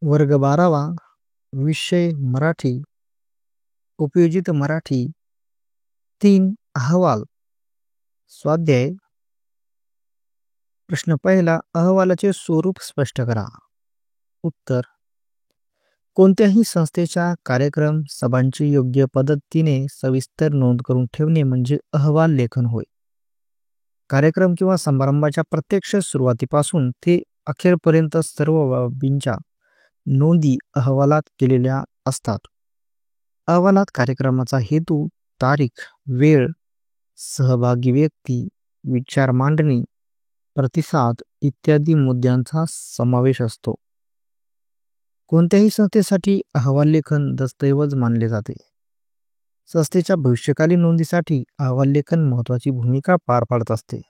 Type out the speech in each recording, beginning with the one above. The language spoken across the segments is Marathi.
वर्ग 12वा. विषय मराठी. उपयोजित मराठी. 3. अहवाल. स्वाध्याय. प्रश्न पहिला. अहवालाचे स्वरूप स्पष्ट करा. उत्तर. कोणत्याही संस्थेच्या कार्यक्रम सभांची योग्य पद्धतीने सविस्तर नोंद करून ठेवणे म्हणजे अहवाल लेखन होय. कार्यक्रम किंवा समारंभाच्या प्रत्यक्ष सुरुवातीपासून ते अखेरपर्यंत सर्व बाबींच्या नोंदी अहवालात केलेल्या असतात. अहवालात कार्यक्रमाचा हेतू, तारीख, वेळ, सहभागी व्यक्ती, विचार मांडणी, प्रतिसाद इत्यादी मुद्द्यांचा समावेश असतो. कोणत्याही संस्थेसाठी अहवाल लेखन दस्तऐवज मानले जाते. संस्थेच्या भविष्यकालीन नोंदीसाठी अहवाल लेखन महत्त्वाची भूमिका पार पाडत असते.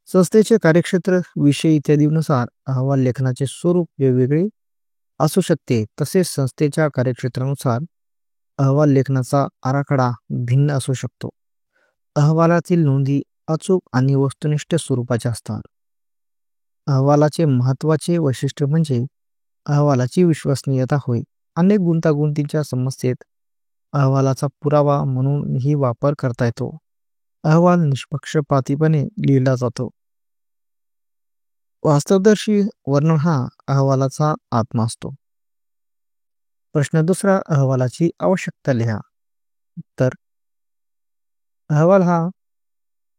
संस्थेचे कार्यक्षेत्र, विषय इत्यादीनुसार अहवाल लेखनाचे स्वरूप वेगवेगळे असू शकते. तसेच संस्थेच्या कार्यक्षेत्रानुसार अहवाल लेखनाचा आराखडा भिन्न असू शकतो. अहवालातील नोंदी अचूक आणि वस्तुनिष्ठ स्वरूपाच्या असतात. अहवालाचे महत्त्वाचे वैशिष्ट्य म्हणजे अहवालाची विश्वसनीयता होय. अनेक गुंतागुंतीच्या समस्येत अहवालाचा पुरावा म्हणूनही वापर करता येतो. अहवाल निष्पक्षपातीपणे लिहिला जातो. वास्तवदर्शी वर्णन हा अहवालाचा आत्मा असतो. प्रश्न दुसरा. अहवालाची आवश्यकता लिहा. तर अहवाल हा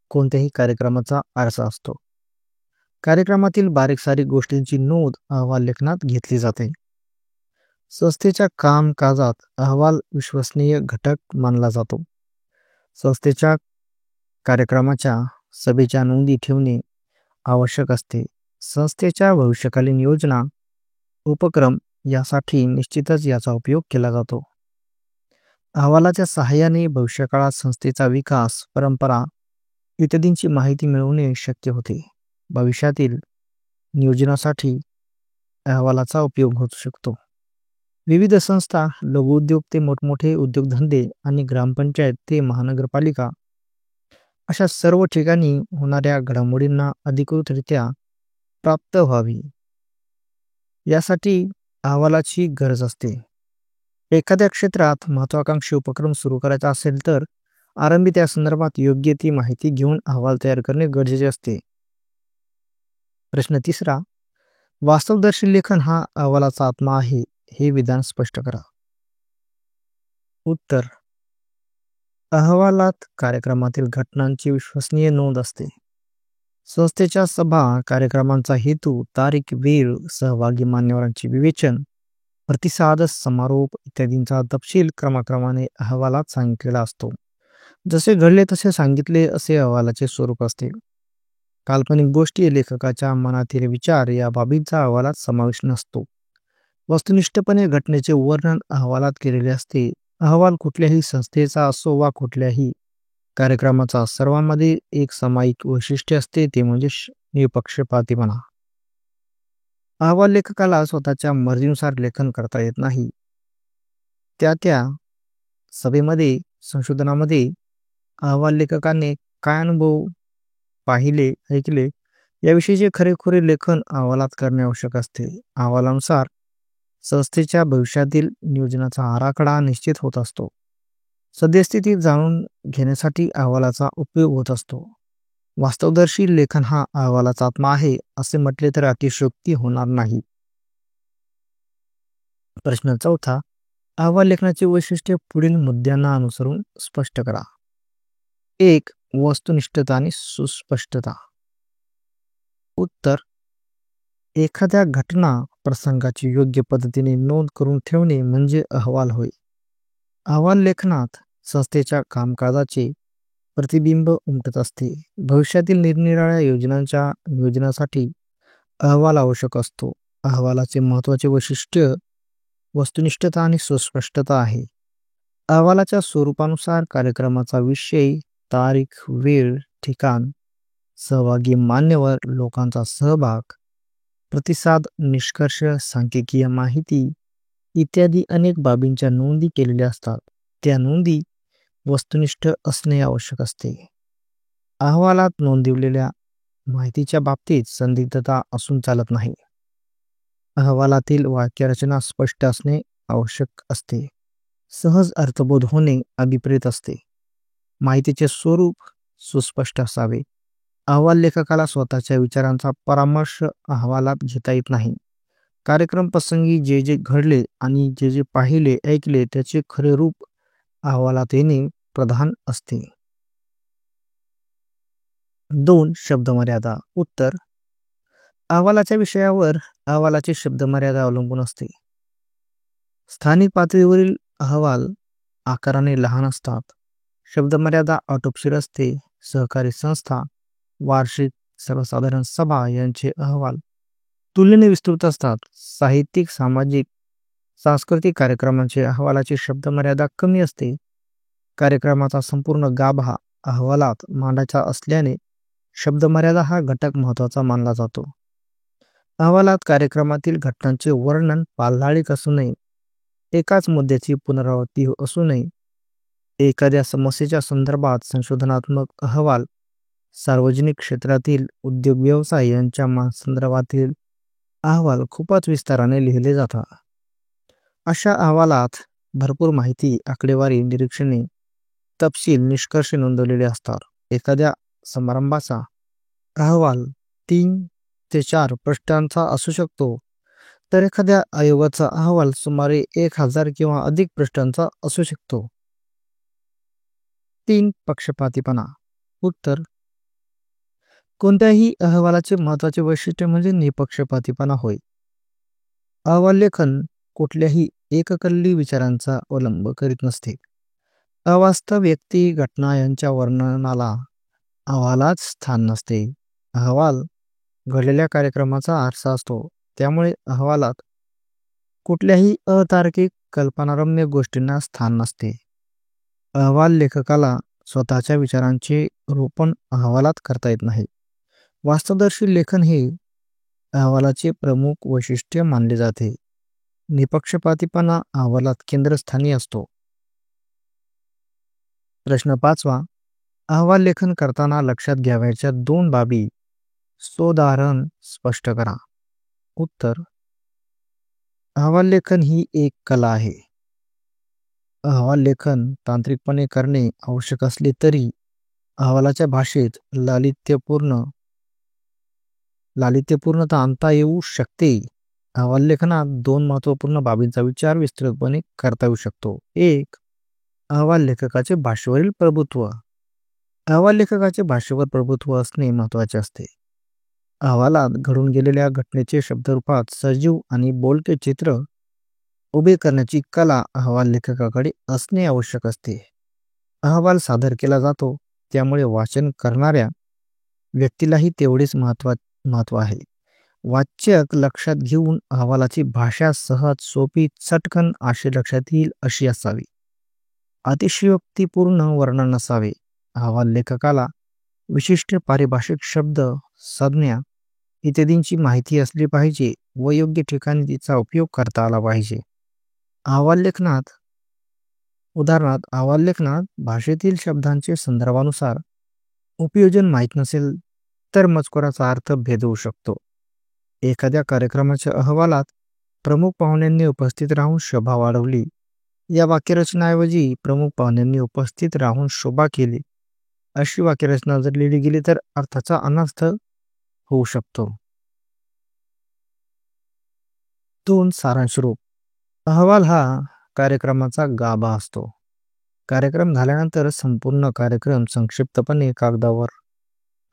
कोणत्याही कार्यक्रमाचा आरसा असतो. कार्यक्रमातील बारीक सारीक गोष्टींची नोंद अहवाल लेखनात घेतली जाते. संस्थेच्या कामकाजात अहवाल विश्वसनीय घटक मानला जातो. संस्थेच्या कार्यक्रमाच्या सभेच्या नोंदी ठेवणे आवश्यक असते. संस्थेच्या भविष्यकालीन योजना, उपक्रम यासाठी निश्चितच याचा उपयोग केला जातो. अहवालाच्या सहाय्याने भविष्यकाळात संस्थेचा विकास, परंपरा इत्यादींची माहिती मिळवणे शक्य होते. भविष्यातील नियोजनासाठी अहवालाचा उपयोग होऊ शकतो. विविध संस्था, लघुउद्योग ते मोठमोठे उद्योगधंदे आणि ग्रामपंचायत ते महानगरपालिका अशा सर्व ठिकाणी होणाऱ्या घडामोडींना अधिकृतरित्या प्राप्त व्हावी यासाठी अहवालाची गरज असते. एखाद्या क्षेत्रात महत्वाकांक्षी उपक्रम सुरू करायचा असेल तर आरंभी त्या संदर्भात योग्य ती माहिती घेऊन अहवाल तयार करणे गरजेचे असते. प्रश्न तिसरा. वास्तवदर्शी लेखन हा अहवालाचा आत्मा आहे हे विधान स्पष्ट करा. उत्तर. अहवालात कार्यक्रमातील घटनांची विश्वसनीय नोंद असते. संस्थेच्या सभा, कार्यक्रमांचा हेतू, तारीख, वेळ, सहभागी मान्यवरांचे विवेचन, प्रतिसाद, समारोप इत्यादींचा तपशील क्रमाक्रमाने अहवालात सांगितलेला असतो. जसे घडले तसे सांगितले असे अहवालाचे स्वरूप असते. काल्पनिक गोष्टी, लेखकाच्या मनातील विचार या बाबींचा अहवालात समावेश नसतो. वस्तुनिष्ठपणे घटनेचे वर्णन अहवालात केलेले असते. अहवाल कुठल्याही संस्थेचा असो वा कुठल्याही कार्यक्रमाचा सर्वांमध्ये एक सामायिक वैशिष्ट्य असते, ते म्हणजे निपक्षपातीपणा. अहवाल लेखकाला स्वतःच्या मर्जीनुसार लेखन करता येत नाही. त्या सभेमध्ये, संशोधनामध्ये अहवाल लेखकाने काय अनुभव पाहिले, ऐकले याविषयीचे खरेखुरे लेखन अहवालात करणे आवश्यक असते. अहवालानुसार संस्थेच्या भविष्यातील नियोजनाचा आराखडा निश्चित होत असतो. सद्यस्थिती जाणून घेण्यासाठी अहवालाचा उपयोग होत असतो. वास्तवदर्शी लेखन हा अहवालाचा आत्मा आहे असे म्हटले तर अतिशयोक्ती होणार नाही. प्रश्न चौथा. अहवाल लेखनाचे वैशिष्ट्य पुढील मुद्द्यांना अनुसरून स्पष्ट करा. 1. वस्तुनिष्ठता आणि सुस्पष्टता. उत्तर. एखाद्या घटना, प्रसंगाची योग्य पद्धतीने नोंद करून ठेवणे म्हणजे अहवाल होय. अहवाल लेखनात संस्थेच्या कामकाजाचे प्रतिबिंब उमटत असते. भविष्यातील निरनिराळ्या योजनांच्या नियोजनासाठी अहवाल आवश्यक असतो. अहवालाचे महत्त्वाचे वैशिष्ट्य वस्तुनिष्ठता आणि सुस्पष्टता आहे. अहवालाच्या स्वरूपानुसार कार्यक्रमाचा विषय, तारीख, वेळ, ठिकाण, सहभागी मान्यवर, लोकांचा सहभाग, प्रतिसाद, निष्कर्ष, सांख्यिकीय माहिती इत्यादी अनेक बाबींच्या नोंदी केलेल्या असतात. त्या नोंदी वस्तुनिष्ठ असणे आवश्यक असते. अहवालात नोंदवलेल्या माहितीच्या बाबतीत संदिग्धता असून चालत नाही. अहवालातील वाक्यरचना स्पष्ट असणे आवश्यक असते. सहज अर्थबोध होणे अभिप्रेत असते. माहितीचे स्वरूप सुस्पष्ट असावे. अहवाल लेखकाला स्वतःच्या विचारांचा परामर्श अहवालात घेता येत नाही. कार्यक्रम प्रसंगी जे जे घडले आणि जे जे पाहिले ऐकले त्याचे खरे रूप अहवालात येणे प्रधान असते. 2. शब्दमर्यादा. उत्तर: अहवालाच्या विषयावर अहवालाची शब्दमर्यादा अवलंबून असते. स्थानिक पातळीवरील अहवाल आकाराने लहान असतात. शब्दमर्यादा आटोपशीर असते. सहकारी संस्था, वार्षिक सर्वसाधारण सभा यांचे अहवाल तुलनेने विस्तृत असतात. साहित्यिक, सामाजिक, सांस्कृतिक कार्यक्रमांचे अहवालाची शब्दमर्यादा कमी असते. कार्यक्रमाचा संपूर्ण गाभा अहवालात मांडायचा असल्याने शब्दमर्यादा हा घटक महत्त्वाचा मानला जातो. अहवालात कार्यक्रमातील घटनांचे वर्णन पाल्हाळिक असू नये. एकाच मुद्द्याची पुनरावृत्ती असू नये. एखाद्या समस्येच्या संदर्भात संशोधनात्मक अहवाल, सार्वजनिक क्षेत्रातील उद्योग व्यवसाय यांच्या संदर्भातील अहवाल खूपच विस्ताराने लिहिले जातात. अशा अहवालात भरपूर माहिती, आकडेवारी, निरीक्षणे, तपशील, निष्कर्ष नोंदवलेले असतात. एखाद्या समारंभाचा अहवाल 3 ते 4 पृष्ठांचा असू शकतो, तर एखाद्या आयोगाचा अहवाल सुमारे 1000 किंवा अधिक पृष्ठांचा असू शकतो. 3. पक्षपातीपणा. उत्तर: कोणत्याही अहवालाचे महत्त्वाचे वैशिष्ट्य म्हणजे निपक्षपातीपणा होय. अहवाल लेखन कुठल्याही एककल्ली विचारांचा अवलंब करीत नसते. अवास्तव व्यक्ती, घटना यांच्या वर्णनाला अहवालात स्थान नसते. अहवाल घडलेल्या कार्यक्रमाचा आरसा असतो. त्यामुळे अहवालात कुठल्याही अतार्किक, कल्पनारम्य गोष्टींना स्थान नसते. अहवाल लेखकाला स्वतःच्या विचारांचे रोपण अहवालात करता येत नाही. वास्तवदर्शी लेखन हे अहवालाचे प्रमुख वैशिष्ट्य मानले जाते. निपक्षपातीपणा अहवालात केंद्रस्थानी असतो. प्रश्न 5. अहवाल लेखन करताना लक्षात घ्यावयाच्या 2 बाबी सोदाहरण स्पष्ट करा. उत्तर: अहवाल लेखन ही एक कला आहे. अहवाल लेखन तांत्रिकपणे करणे आवश्यक असले तरी अहवालाच्या भाषेत लालित्यपूर्णता आणता येऊ शकते. अहवाल लेखनात 2 महत्त्वपूर्ण बाबींचा विचार विस्तृतपणे करता येऊ शकतो. 1. अहवाल लेखकाचे भाषेवरील प्रभुत्व. अहवाल लेखकाचे भाषेवर प्रभुत्व असणे महत्त्वाचे असते. अहवालात घडून गेलेल्या घटनेचे शब्दरूपात सजीव आणि बोलके चित्र उभे करण्याची कला अहवाल लेखकाकडे असणे आवश्यक असते. अहवाल सादर केला जातो, त्यामुळे वाचन करणाऱ्या व्यक्तीलाही तेवढेच महत्त्व आहे. वाचक लक्षात घेऊन अहवालाची भाषा सहज, सोपी, चटकन अशी लक्षात येईल अशी असावी. अतिशयोक्तीपूर्ण वर्णन नसावे. अहवाल लेखकाला विशिष्ट पारिभाषिक शब्द, संज्ञा इत्यादींची माहिती असली पाहिजे व योग्य ठिकाणी तिचा उपयोग करता आला पाहिजे. उदाहरणार्थ अहवाल लेखनात भाषेतील शब्दांचे संदर्भानुसार उपयोजन माहीत नसेल तर मजकुराचा अर्थ भेद होऊ शकतो. एखाद्या कार्यक्रमाच्या अहवालात प्रमुख पाहुण्यांनी उपस्थित राहून शोभा वाढवली या वाक्यरचनाऐवजी प्रमुख पाहुण्यांनी उपस्थित राहून शोभा केली अशी वाक्यरचना जर लिहिली गेली तर अर्थाचा अनर्थ होऊ शकतो. 2. सारांशरूप. अहवाल हा कार्यक्रमाचा गाभा असतो. कार्यक्रम झाल्यानंतर संपूर्ण कार्यक्रम संक्षिप्तपणे कागदावर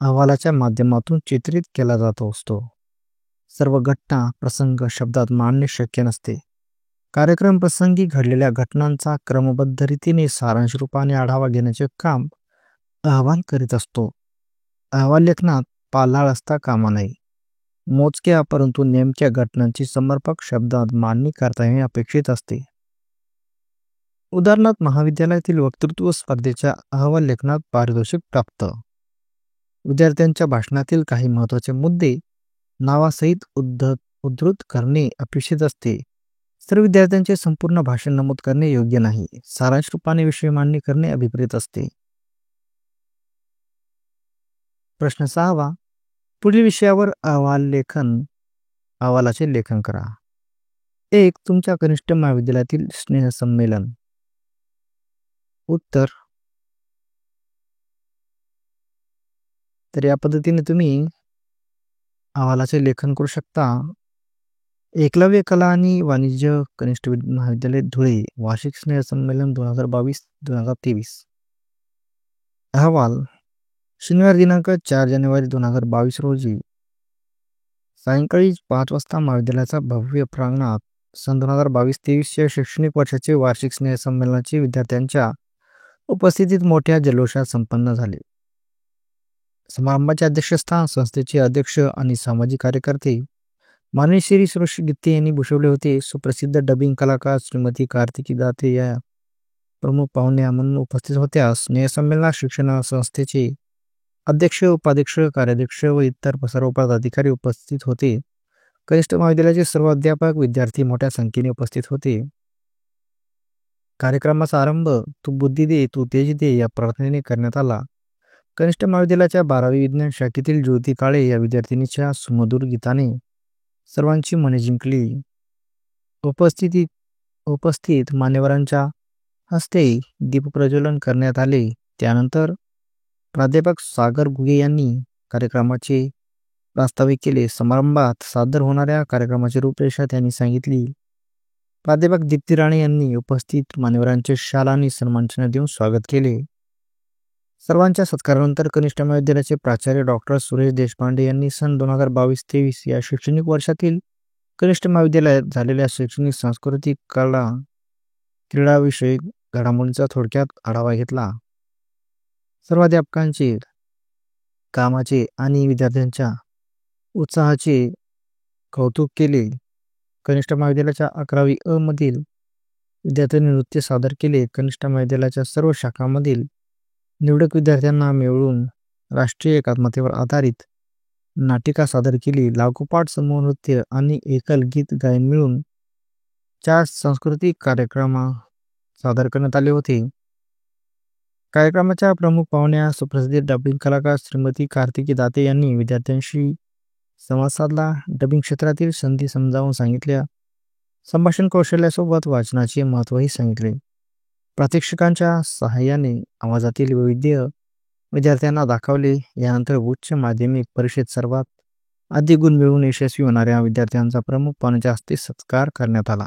अहवालाच्या माध्यमातून चित्रित केला जात असतो. सर्व घटना, प्रसंग शब्दात मांडणे शक्य नसते. कार्यक्रम प्रसंगी घडलेल्या घटनांचा क्रमबद्ध रीतीने सारांश रूपाने आढावा घेण्याचे काम अहवाल करीत असतो. अहवाल लेखनात पालाळ असता कामा नये. मोजक्या परंतु नेमक्या घटनांची समर्पक शब्दात मांडणी करता येणे अपेक्षित असते. उदाहरणार्थ महाविद्यालयातील वक्तृत्व स्पर्धेच्या अहवाल लेखनात पारितोषिक प्राप्त. विद्यार्थ्यांच्या भाषणातील काही महत्त्वाचे मुद्दे नावासहित उद्धृत करणे अपेक्षित असते. सर्व विद्यार्थ्यांचे संपूर्ण भाषण नमूद करणे योग्य नाही. सारांश रूपाने विषय मांडणी करणे अभिप्रेत असते. प्रश्न 6. पुढील विषयावर अहवाल लेखन अहवालाचे लेखन करा. 1. तुमच्या कनिष्ठ महाविद्यालयातील स्नेहसंमेलन. उत्तर. तर या पद्धतीने तुम्ही अहवालाचे लेखन करू शकता. एकलव्य कला आणि वाणिज्य कनिष्ठ महाविद्यालय धुळे वार्षिक स्नेहसंमेलन 2022-2023. अहवाल. शनिवार दिनांक 4 जानेवारी 2022 रोजी सायंकाळी 5 वाजता महाविद्यालयाचा भव्य प्रांगणात सन 2022-23 या शैक्षणिक वर्षाचे वार्षिक स्नेहसंमेलनाचे विद्यार्थ्यांच्या उपस्थितीत मोठ्या जल्लोषात संपन्न झाले. समारंभाचे अध्यक्षस्थान संस्थेचे अध्यक्ष आणि सामाजिक कार्यकर्ते माननीय श्री सुरेश गित्ते यांनी भूषवले होते. सुप्रसिद्ध डबिंग कलाकार श्रीमती कार्तिकी दाते या प्रमुख पाहुण्या म्हणून उपस्थित होत्या. स्नेहसंमेलनात शिक्षण संस्थेचे अध्यक्ष, उपाध्यक्ष, कार्याध्यक्ष व इतर सर्व पदाधिकारी उपस्थित होते. कनिष्ठ महाविद्यालयाचे सर्व अध्यापक, विद्यार्थी मोठ्या संख्येने उपस्थित होते. कार्यक्रमाचा आरंभ तू बुद्धी दे तू तेज दे या प्रार्थनेने करण्यात आला. कनिष्ठ महाविद्यालयाच्या 12वी विज्ञान शाखेतील ज्योती काळे या विद्यार्थिनीच्या सुमधुर गीताने सर्वांची मने जिंकली. उपस्थित मान्यवरांच्या हस्ते दीपप्रज्वलन करण्यात आले. त्यानंतर प्राध्यापक सागर घुगे यांनी कार्यक्रमाचे प्रास्ताविक केले. समारंभात सादर होणाऱ्या कार्यक्रमाची रूपरेषा त्यांनी सांगितली. प्राध्यापक दीप्ती राणे यांनी उपस्थित मान्यवरांचे शाल आणि सन्मानचिन्ह देऊन स्वागत केले. सर्वांच्या सत्कारानंतर कनिष्ठ महाविद्यालयाचे प्राचार्य डॉक्टर सुरेश देशपांडे यांनी सन 2022-23 या शैक्षणिक वर्षातील कनिष्ठ महाविद्यालयात झालेल्या शैक्षणिक, सांस्कृतिक, कला, क्रीडाविषयक घडामोडींचा थोडक्यात आढावा घेतला. सर्व अध्यापकांचे कामाचे आणि विद्यार्थ्यांच्या उत्साहाचे कौतुक केले. कनिष्ठ महाविद्यालयाच्या 11वी अ मधील विद्यार्थ्यांनी नृत्य सादर केले. कनिष्ठ महाविद्यालयाच्या सर्व शाखांमधील निवडक विद्यार्थ्यांना मिळवून राष्ट्रीय एकात्मतेवर आधारित नाटिका सादर केली. लागोपाठ समूह नृत्य आणि एकल गीत गायन मिळून 4 सांस्कृतिक कार्यक्रम सादर करण्यात आले होते. कार्यक्रमाच्या प्रमुख पाहुण्या सुप्रसिद्ध डबिंग कलाकार श्रीमती कार्तिकी दाते यांनी विद्यार्थ्यांशी संवाद साधला. डबिंग क्षेत्रातील संधी समजावून सांगितल्या. संभाषण कौशल्यासोबत वाचनाचे महत्त्वही सांगितले. प्रात्यक्षिकांच्या सहाय्याने आवाजातील वैविध्य विद्यार्थ्यांना दाखवले. यानंतर उच्च माध्यमिक परीक्षेत सर्वात अधिक गुण मिळवून यशस्वी होणाऱ्या विद्यार्थ्यांचा प्रमुख पाहुण्यांच्या हस्ते सत्कार करण्यात आला.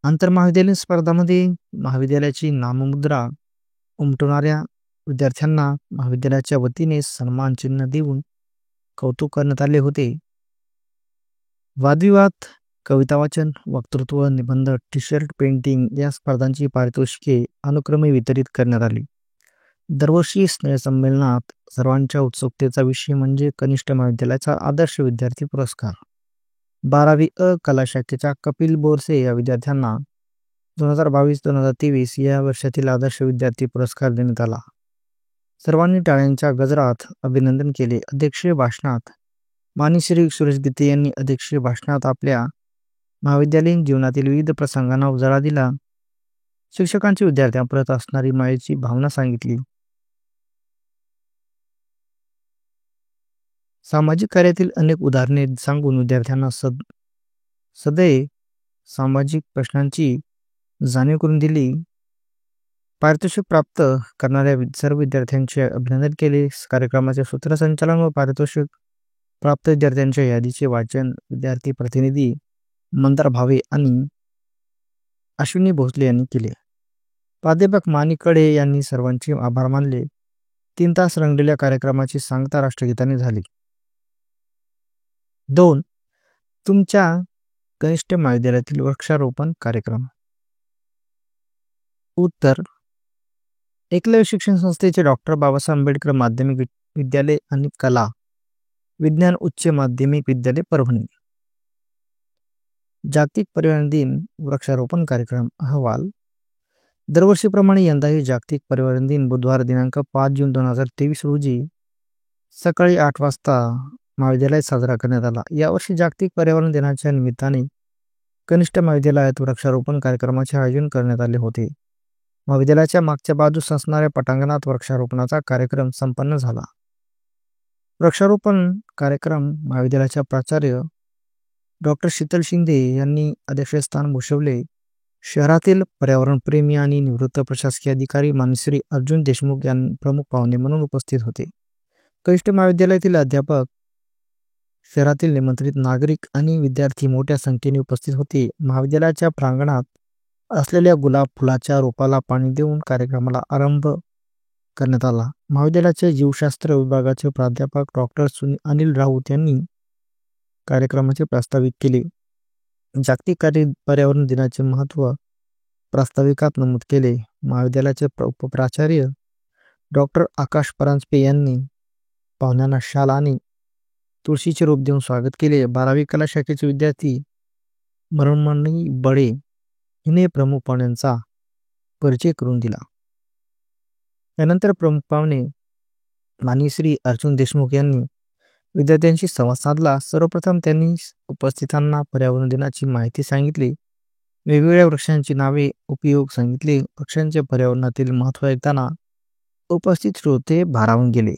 आंतरमहाविद्यालयीन स्पर्धांमध्ये महाविद्यालयाची नाममुद्रा उमटवणाऱ्या विद्यार्थ्यांना महाविद्यालयाच्या वतीने सन्मान चिन्ह देऊन कौतुक करण्यात आले होते. वादविवाद, कविता वाचन, वक्तृत्व, निबंध, टी-शर्ट, पेंटिंग या स्पर्धांची पारितोषिके अनुक्रमे वितरित करण्यात आली. दरवर्षी स्नेहसंमेलनात सर्वांच्या उत्सुकतेचा विषय म्हणजे कनिष्ठ महाविद्यालयाचा आदर्श विद्यार्थी पुरस्कार. 12वी अ कला शाखेच्या कपिल बोरसे या विद्यार्थ्यांना 2022-2023 या वर्षातील आदर्श विद्यार्थी पुरस्कार देण्यात आला. सर्वांनी टाळ्यांच्या गजरात अभिनंदन केले. अध्यक्षीय भाषणात माननीय श्री सुरेश गित्ते यांनी अध्यक्षीय भाषणात आपल्या महाविद्यालयीन जीवनातील विविध प्रसंगांना उजाळा दिला. शिक्षकांची विद्यार्थ्यांप्रत असणारी मायेची भावना सांगितली. सामाजिक कार्यातील अनेक उदाहरणे सांगून विद्यार्थ्यांना सदैव सामाजिक प्रश्नांची जाणीव करून दिली. पारितोषिक प्राप्त करणाऱ्या सर्व विद्यार्थ्यांचे अभिनंदन केले. कार्यक्रमाचे सूत्रसंचालन व पारितोषिक प्राप्त विद्यार्थ्यांच्या यादीचे वाचन विद्यार्थी प्रतिनिधी मंदार भावे आणि अश्विनी भोसले यांनी केले. प्राध्यापक माणिक कडे यांनी सर्वांचे आभार मानले. 3 तास रंगलेल्या कार्यक्रमाची सांगता राष्ट्रगीताने झाली. 2. तुमच्या कनिष्ठ महाविद्यालयातील वृक्षारोपण कार्यक्रम. उत्तर. एकलव्य शिक्षण संस्थेचे डॉक्टर बाबासाहेब आंबेडकर माध्यमिक विद्यालय आणि कला विज्ञान उच्च माध्यमिक विद्यालय परभणी. जागतिक पर्यावरण दिन वृक्षारोपण कार्यक्रम. अहवाल. दरवर्षीप्रमाणे यंदाही जागतिक पर्यावरण दिन बुधवार दिनांक 5 जून 2023 रोजी सकाळी 8 वाजता महाविद्यालयात साजरा करण्यात आला. यावर्षी जागतिक पर्यावरण दिनाच्या निमित्ताने कनिष्ठ महाविद्यालयात वृक्षारोपण कार्यक्रमाचे आयोजन करण्यात आले होते. महाविद्यालयाच्या मागच्या बाजूस असणाऱ्या पटांगणात वृक्षारोपणाचा कार्यक्रम संपन्न झाला. वृक्षारोपण कार्यक्रम महाविद्यालयाच्या प्राचार्य डॉक्टर शीतल शिंदे यांनी अध्यक्षस्थान भूषवले. शहरातील पर्यावरणप्रेमी आणि निवृत्त प्रशासकीय अधिकारी मानश्री अर्जुन देशमुख यांनी प्रमुख पाहुणे म्हणून उपस्थित होते. कनिष्ठ महाविद्यालयातील अध्यापक, शहरातील निमंत्रित नागरिक आणि विद्यार्थी मोठ्या संख्येने उपस्थित होते. महाविद्यालयाच्या प्रांगणात असलेल्या गुलाब फुलाच्या रोपाला पाणी देऊन कार्यक्रमाला आरंभ करण्यात आला. महाविद्यालयाचे जीवशास्त्र विभागाचे प्राध्यापक डॉक्टर अनिल राऊत यांनी कार्यक्रमाचे प्रास्ताविक केले. जागतिक पर्यावरण दिनाचे महत्त्व प्रास्ताविकात नमूद केले. महाविद्यालयाचे उपप्राचार्य डॉक्टर आकाश परांजपे यांनी पाहुण्यांना शाल आणि तुळशीचे रोप देऊन स्वागत केले. 12वी कला शाखेचे विद्यार्थी मरणमणी बडे हिने प्रमुख पाहुण्यांचा परिचय करून दिला. त्यानंतर प्रमुख पाहुणे मानश्री अर्जुन देशमुख यांनी विद्यार्थ्यांशी संवाद साधला. सर्वप्रथम त्यांनी उपस्थितांना पर्यावरण दिनाची माहिती सांगितली. वेगवेगळ्या वृक्षांची नावे, उपयोग सांगितले. वृक्षांचे पर्यावरणातील महत्त्व ऐकताना उपस्थित श्रोते भारावून गेले.